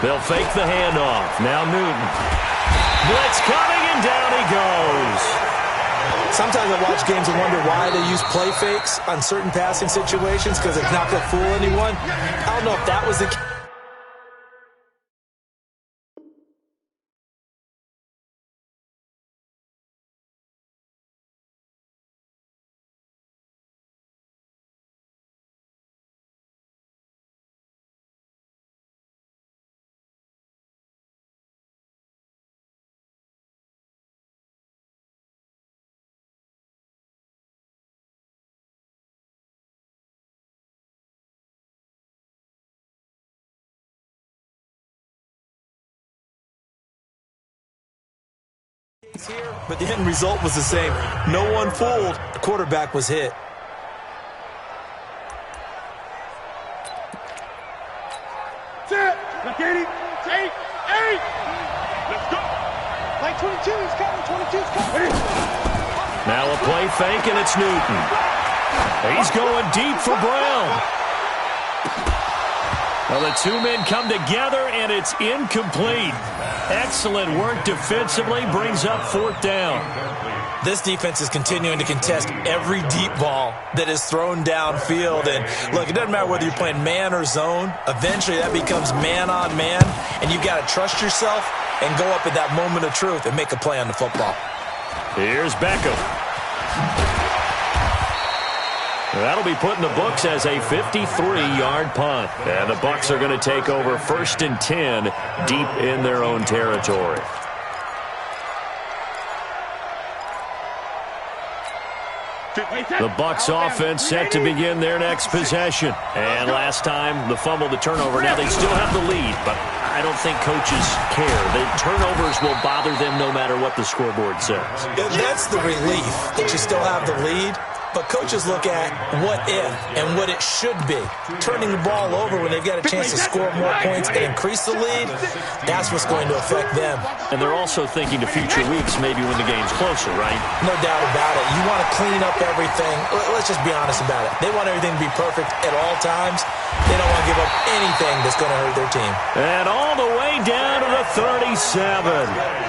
They'll fake the handoff. Now Newton. Blitz coming, and down he goes. Sometimes I watch games and wonder why they use play fakes on certain passing situations, because it's not going to fool anyone. I don't know if that was the case. Here, but the end result was the same. No one fooled. The quarterback was hit. Set. Look at him. 8. Let's go. Play 22. He's coming. 22's coming. Now a play fake, and it's Newton. He's going deep for Brown. Well, the 2 men come together, and it's incomplete. Excellent work defensively, brings up 4th down. This defense is continuing to contest every deep ball that is thrown downfield. And look, it doesn't matter whether you're playing man or zone. Eventually that becomes man on man, and you've got to trust yourself and go up at that moment of truth and make a play on the football. Here's Beckham. That'll be put in the books as a 53-yard punt. And the Bucs are going to take over 1st and 10 deep in their own territory. The Bucs offense set to begin their next possession. And last time, the fumble, the turnover. Now they still have the lead, but I don't think coaches care. The turnovers will bother them no matter what the scoreboard says. That's the relief, that you still have the lead. But coaches look at what if and what it should be. Turning the ball over when they've got a chance to score more points and increase the lead, that's what's going to affect them. And they're also thinking to future weeks, maybe when the game's closer, right? No doubt about it. You want to clean up everything. Let's just be honest about it. They want everything to be perfect at all times. They don't want to give up anything that's going to hurt their team. And all the way down to the 37.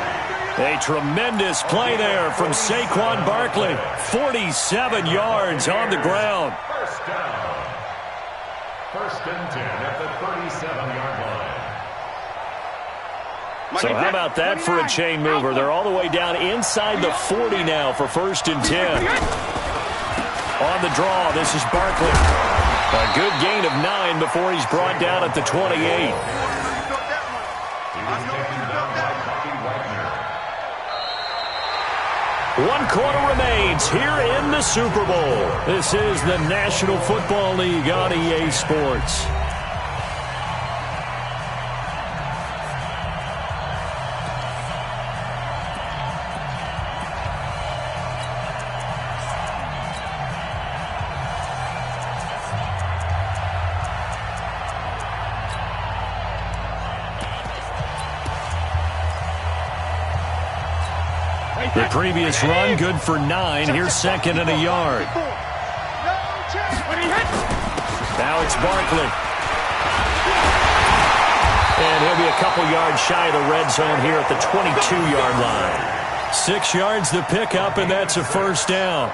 A tremendous play there from Saquon Barkley. 47 yards on the ground. First down. First and 10 at the 37-yard line. So how about that for a chain mover? They're all the way down inside the 40 now for first and 10. On the draw, this is Barkley. A good gain of 9 before he's brought down at the 28. He was taken down by Bobby Wagner. 1 quarter remains here in the Super Bowl. This is the National Football League on EA Sports. The previous run, good for 9. Here's second and a yard. Now it's Barkley. And he'll be a couple yards shy of the red zone here at the 22-yard line. 6 yards the pickup, and that's a first down.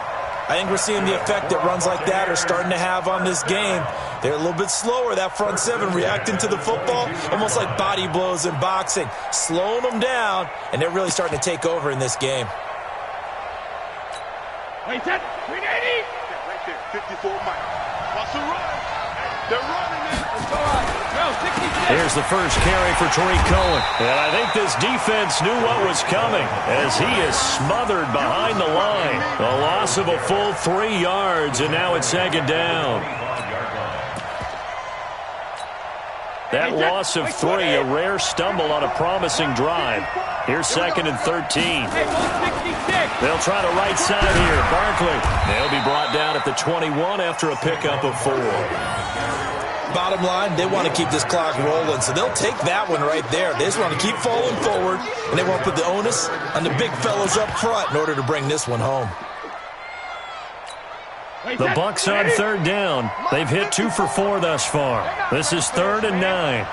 I think we're seeing the effect that runs like that are starting to have on this game. They're a little bit slower, that front seven, reacting to the football, almost like body blows in boxing, slowing them down, and they're really starting to take over in this game. Wait, that 380. Right there, 54 Mike. Wants to run. They're running it. Let's go out. No, 66. Here's the first carry for Tariq Cohen. And I think this defense knew what was coming as he is smothered behind the line. A loss of a full 3 yards, and now it's second down. That loss of 3, a rare stumble on a promising drive. Here's second and 13. They'll try to right side here. Barkley. They'll be brought down at the 21 after a pickup of 4. Bottom line, they want to keep this clock rolling, so they'll take that one right there. They just want to keep falling forward, and they want to put the onus on the big fellas up front in order to bring this one home. The Bucs on third down. They've hit 2 for 4 thus far. This is 3rd and 9.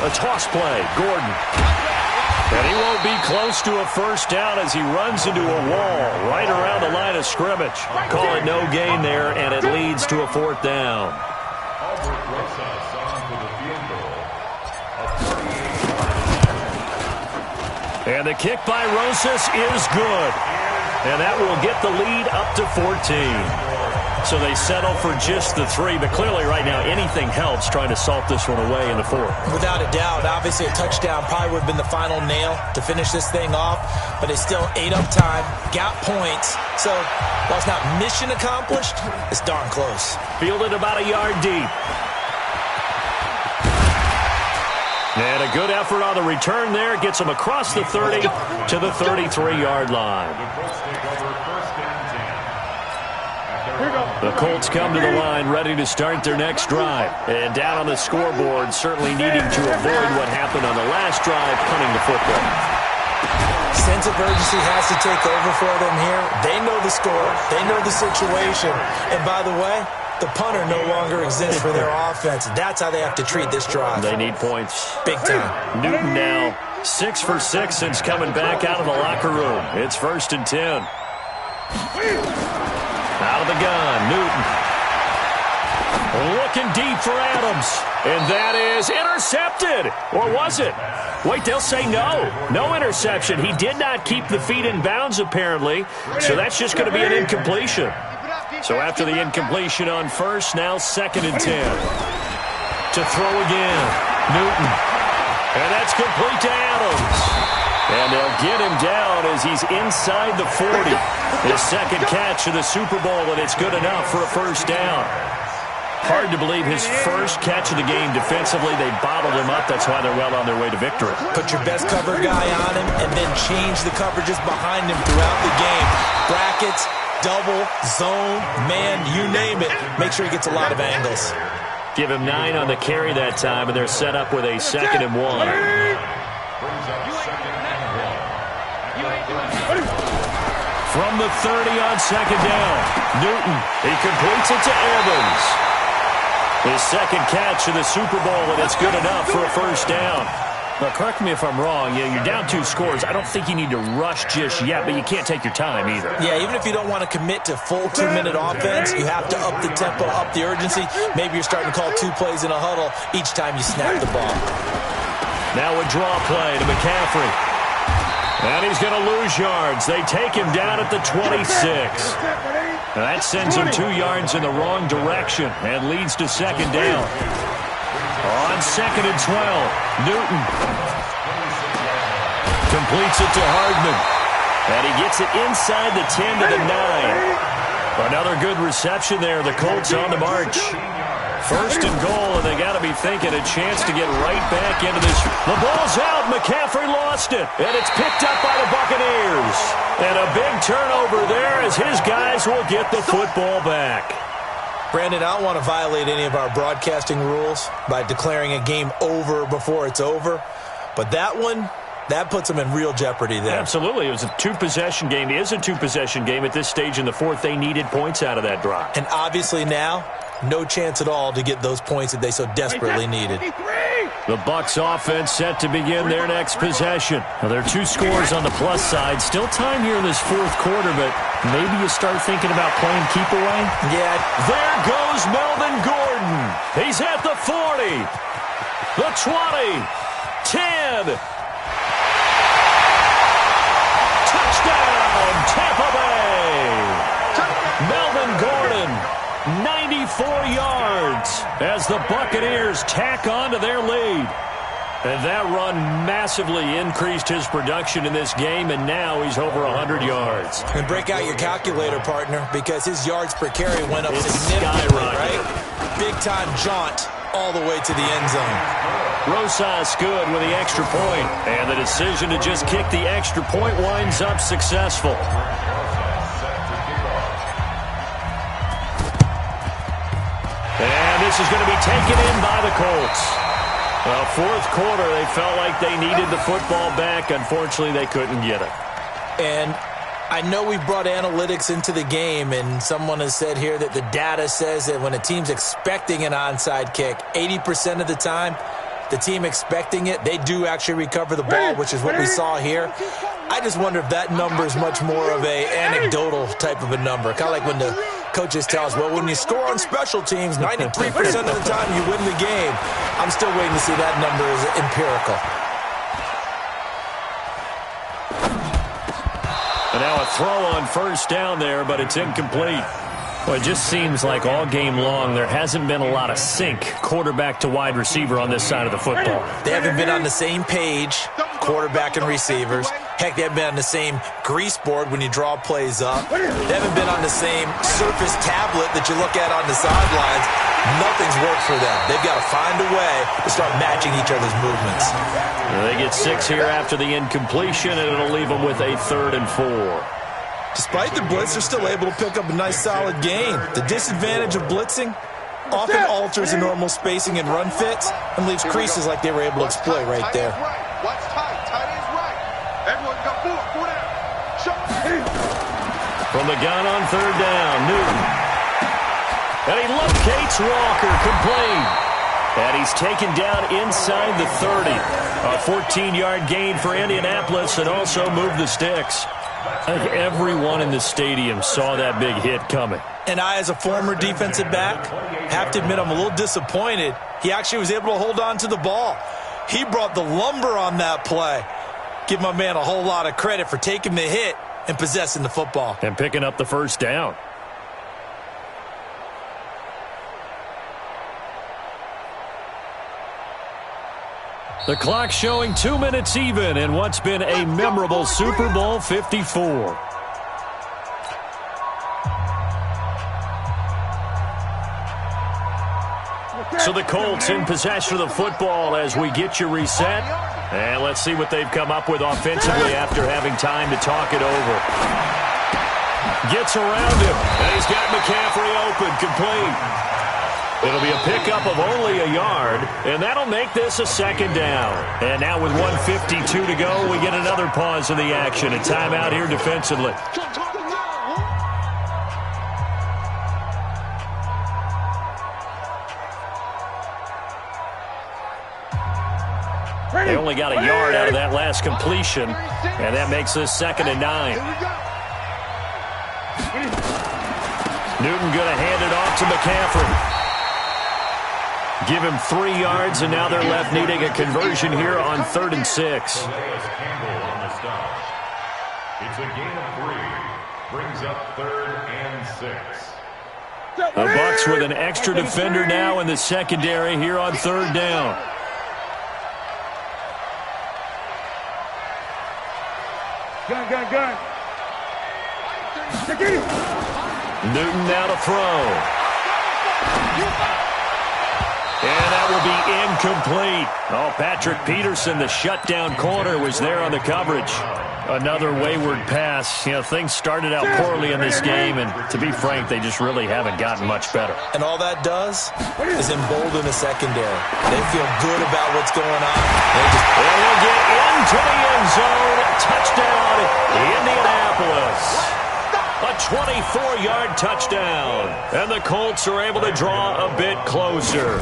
A toss play, Gordon. And he won't be close to a first down as he runs into a wall right around the line of scrimmage. Call it no gain there, and it leads to a 4th down. Albert Rosas on for the field goal. And the kick by Rosas is good. And that will get the lead up to 14. So they settle for just the 3, but clearly right now anything helps trying to salt this one away in the 4th. Without a doubt, obviously a touchdown probably would have been the final nail to finish this thing off, but they still ate up time, got points. So while it's not mission accomplished, it's darn close. Fielded about a yard deep. And a good effort on the return there. Gets them across the 30 to the 33-yard line. The Colts come to the line ready to start their next drive. And down on the scoreboard, certainly needing to avoid what happened on the last drive, punting the football. Sense of urgency has to take over for them here. They know the score. They know the situation. And by the way, the punter no longer exists for their offense. That's how they have to treat this drive. They need points. Big time. Newton now 6 for 6 since coming back out of the locker room. It's 1st and 10. Out of the gun, Newton. Looking deep for Adams. And that is intercepted. Or was it? Wait, they'll say no. No interception. He did not keep the feet in bounds, apparently. So that's just going to be an incompletion. So after the incompletion on first, now 2nd and 10. To throw again, Newton. And that's complete to Adams. And they'll get him down as he's inside the 40. His second catch of the Super Bowl, and it's good enough for a first down. Hard to believe his first catch of the game defensively. They bottled him up. That's why they're well on their way to victory. Put your best cover guy on him and then change the coverages behind him throughout the game. Brackets, double, zone, man, you name it. Make sure he gets a lot of angles. Give him 9 on the carry that time, and they're set up with a 2nd and 1. From the 30 on 2nd down, Newton, he completes it to Evans. His 2nd catch of the Super Bowl, and it's good enough for a 1st down. Now, correct me if I'm wrong. You're down 2 scores. I don't think you need to rush just yet, but you can't take your time either. Yeah, even if you don't want to commit to full 2-minute offense, you have to up the tempo, up the urgency. Maybe you're starting to call 2 plays in a huddle each time you snap the ball. Now a draw play to McCaffrey. And he's going to lose yards. They take him down at the 26. That sends him 2 yards in the wrong direction and leads to 2nd down. On 2nd and 12, Newton completes it to Hardman. And he gets it inside the 10 to the 9. Another good reception there. The Colts on the march. 1st and goal, and they got to be thinking a chance to get right back into this. The ball's out. McCaffrey lost it, and it's picked up by the Buccaneers. And a big turnover there as his guys will get the football back. Brandon, I don't want to violate any of our broadcasting rules by declaring a game over before it's over, but that one, that puts them in real jeopardy there. Absolutely. It was a 2-possession game. It is a 2-possession game at this stage in the 4th. They needed points out of that drive. And obviously now, no chance at all to get those points that they so desperately needed. The Bucs offense set to begin their next possession. Now, there are 2 scores on the plus side. Still time here in this 4th quarter, but maybe you start thinking about playing keep away. Yeah. There goes Melvin Gordon. He's at the 40, the 20, 10. Touchdown, Tampa Bay. Melvin Gordon, 94 yards as the Buccaneers tack on to their lead. And that run massively increased his production in this game, and now he's over 100 yards. And break out your calculator, partner, because his yards per carry went up significantly, right? Big-time jaunt all the way to the end zone. Rosas good with the extra point, and the decision to just kick the extra point winds up successful. And this is going to be taken in by the Colts. Well, 4th quarter, they felt like they needed the football back. Unfortunately, they couldn't get it. And I know we brought analytics into the game, and someone has said here that the data says that when a team's expecting an onside kick, 80% of the time, the team expecting it, they do actually recover the ball, which is what we saw here. I just wonder if that number is much more of a anecdotal type of a number. Kind of like when the coaches tell us, well, when you score on special teams, 93% of the time you win the game. I'm still waiting to see that number is empirical. And now a throw on 1st down there, but it's incomplete. Well, it just seems like all game long there hasn't been a lot of sync quarterback to wide receiver on this side of the football. They haven't been on the same page, quarterback and receivers. Heck, they haven't been on the same grease board when you draw plays up. They haven't been on the same surface tablet that you look at on the sidelines. Nothing's worked for them. They've got to find a way to start matching each other's movements. They get 6 here after the incompletion, and it'll leave them with a 3rd and 4. Despite the blitz, they're still able to pick up a nice, solid gain. The disadvantage of blitzing often alters the normal spacing and run fits and leaves creases like they were able to exploit right there. Watch tight. Tight is right. Everyone got 4 down. From the gun on 3rd down, Newton. And he locates Walker, complete. And he's taken down inside the 30. A 14-yard gain for Indianapolis and also moved the sticks. I think everyone in the stadium saw that big hit coming. And I, as a former defensive back, have to admit I'm a little disappointed. He actually was able to hold on to the ball. He brought the lumber on that play. Give my man a whole lot of credit for taking the hit and possessing the football. And picking up the 1st down. The clock showing 2 minutes even in what's been a memorable Super Bowl 54. So the Colts in possession of the football as we get you reset. And let's see what they've come up with offensively after having time to talk it over. Gets around him, and he's got McCaffrey open, complete. It'll be a pickup of only a yard, and that'll make this a second down. And now with 1:52 to go, we get another pause in the action. A timeout here defensively. They only got a yard out of that last completion, and that makes this 2nd and 9. Newton going to hand it off to McCaffrey. Give him 3 yards, and now they're left needing a conversion here on 3rd and 6. It's a gain of 3. Brings up 3rd and 6. The Bucs with an extra defender now in the secondary here on 3rd down. Gun. Newton now to throw. And that will be incomplete. Oh, Patrick Peterson, the shutdown corner, was there on the coverage. Another wayward pass. You know, things started out poorly in this game, and to be frank, they just really haven't gotten much better. And all that does is embolden the secondary. They feel good about what's going on. And he'll get into the end zone. Touchdown, Indianapolis. A 24-yard touchdown. And the Colts are able to draw a bit closer.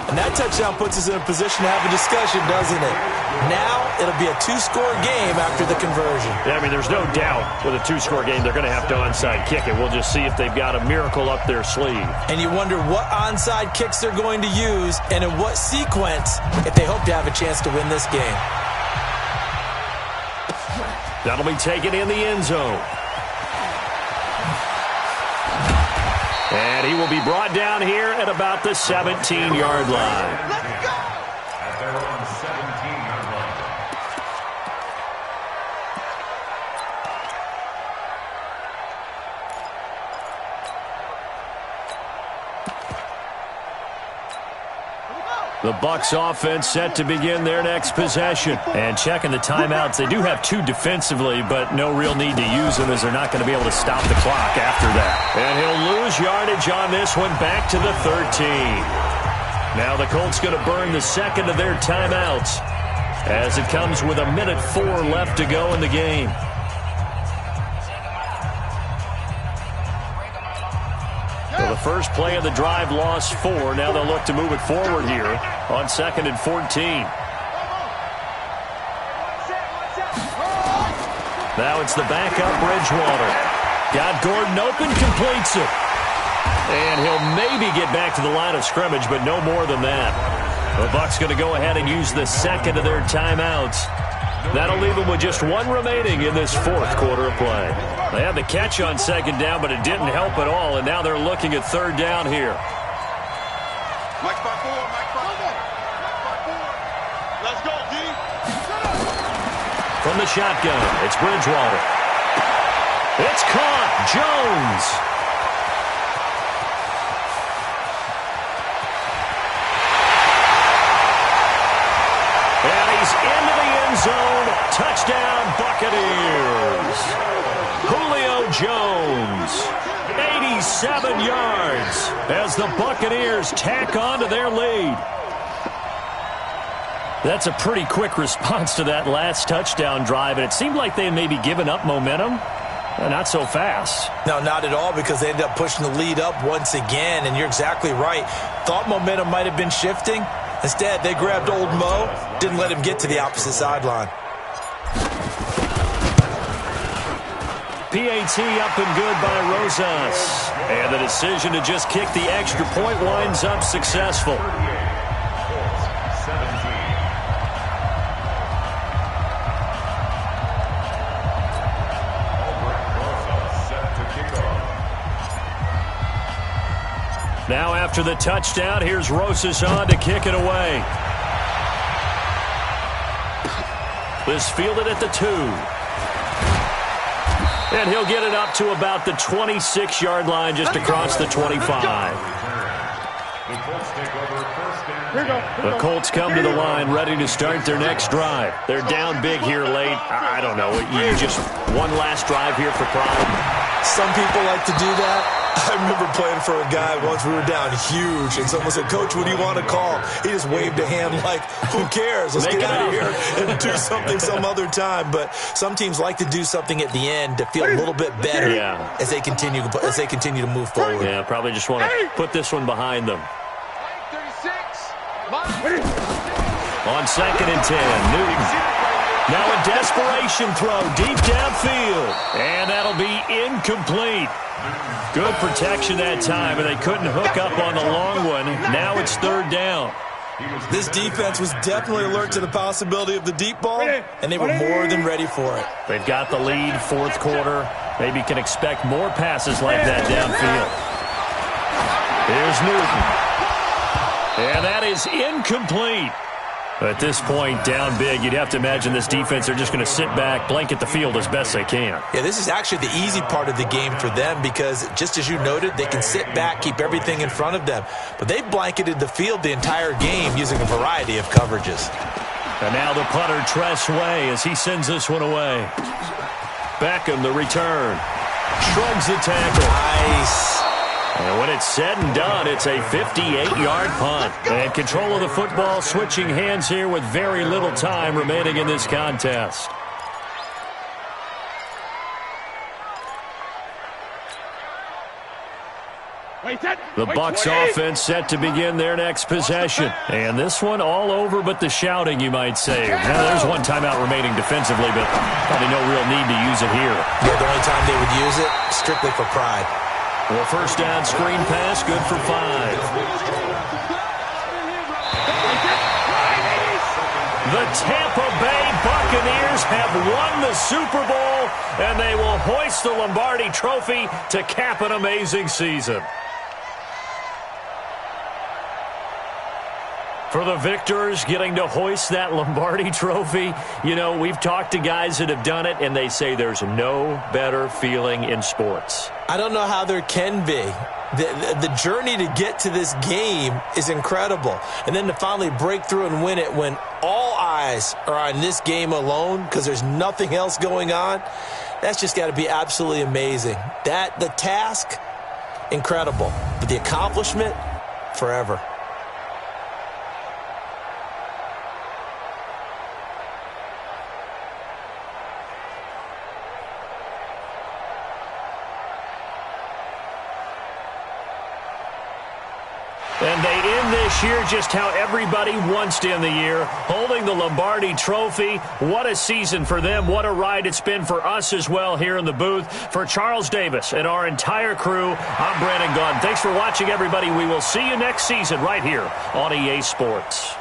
And that touchdown puts us in a position to have a discussion, doesn't it? Now it'll be a 2-score game after the conversion. Yeah, I mean, there's no doubt with a 2-score game they're going to have to onside kick it. We'll just see if they've got a miracle up their sleeve. And you wonder what onside kicks they're going to use and in what sequence if they hope to have a chance to win this game. That'll be taken in the end zone. And he will be brought down here at about the 17-yard line. Let's go! At their own 17-yard line. The Bucs offense set to begin their next possession. And checking the timeouts, they do have 2 defensively, but no real need to use them as they're not going to be able to stop the clock after that. And he'll lose yardage on this one back to the 13. Now the Colts going to burn the second of their timeouts as it comes with 1:04 left to go in the game. So the first play of the drive lost 4. Now they'll look to move it forward here on 2nd and 14. Now it's the backup Bridgewater. Got Gordon open, completes it. And he'll maybe get back to the line of scrimmage, but no more than that. The Bucs going to go ahead and use the second of their timeouts. That'll leave them with just 1 remaining in this 4th quarter of play. They had the catch on 2nd down, but it didn't help at all, and now they're looking at 3rd down here. Mike by 4. Let's go, D. From the shotgun, it's Bridgewater. It's caught. Jones. And he's into the end zone. Touchdown, Buccaneers. Julio Jones, 87 yards as the Buccaneers tack on to their lead. That's a pretty quick response to that last touchdown drive, and it seemed like they had maybe given up momentum. Not so fast. No, not at all, because they ended up pushing the lead up once again, and you're exactly right. Thought momentum might have been shifting. Instead, they grabbed old Mo, didn't let him get to the opposite sideline. PAT up and good by Rosas. And the decision to just kick the extra point winds up successful. Now after the touchdown, here's Rosas on to kick it away. This fielded at the 2. And he'll get it up to about the 26-yard line just across the 25. The Colts take over 1st The Colts come to the line ready to start their next drive. They're down big here late. I don't know. You just one last drive here for pride. Some people like to do that. I remember playing for a guy once. We were down huge, and someone said, "Coach, what do you want to call?" He just waved a hand like, "Who cares? Let's get out of here and do something some other time." But some teams like to do something at the end to feel a little bit better as they continue to move forward. Yeah, probably just want to put this one behind them. 36. On 2nd and 10, Newton. Now a desperation throw deep downfield, and that'll be incomplete. Good protection that time, and they couldn't hook up on the long one. Now it's 3rd down. This defense was definitely alert to the possibility of the deep ball, and they were more than ready for it. They've got the lead, 4th quarter. Maybe can expect more passes like that downfield. Here's Newton. And that is incomplete. At this point, down big, you'd have to imagine this defense, they're just going to sit back, blanket the field as best they can. Yeah, this is actually the easy part of the game for them because, just as you noted, they can sit back, keep everything in front of them. But they've blanketed the field the entire game using a variety of coverages. And now the punter, Tress Way, as he sends this one away. Beckham, the return. Shrugs the tackle. Nice. And when it's said and done, it's a 58-yard punt. And control of the football switching hands here with very little time remaining in this contest. The Bucs offense set to begin their next possession. And this one all over but the shouting, you might say. Now, there's one timeout remaining defensively, but probably no real need to use it here. Yeah, the only time they would use it, strictly for pride. Well, 1st down screen pass, good for 5. The Tampa Bay Buccaneers have won the Super Bowl, and they will hoist the Lombardi Trophy to cap an amazing season. For the victors, getting to hoist that Lombardi Trophy, you know, we've talked to guys that have done it, and they say there's no better feeling in sports. I don't know how there can be. The journey to get to this game is incredible. And then to finally break through and win it when all eyes are on this game alone because there's nothing else going on, that's just got to be absolutely amazing. The task, incredible. But the accomplishment, forever. And they end this year just how everybody wants to end the year, holding the Lombardi Trophy. What a season for them. What a ride it's been for us as well here in the booth. For Charles Davis and our entire crew, I'm Brandon Gaudin. Thanks for watching, everybody. We will see you next season right here on EA Sports.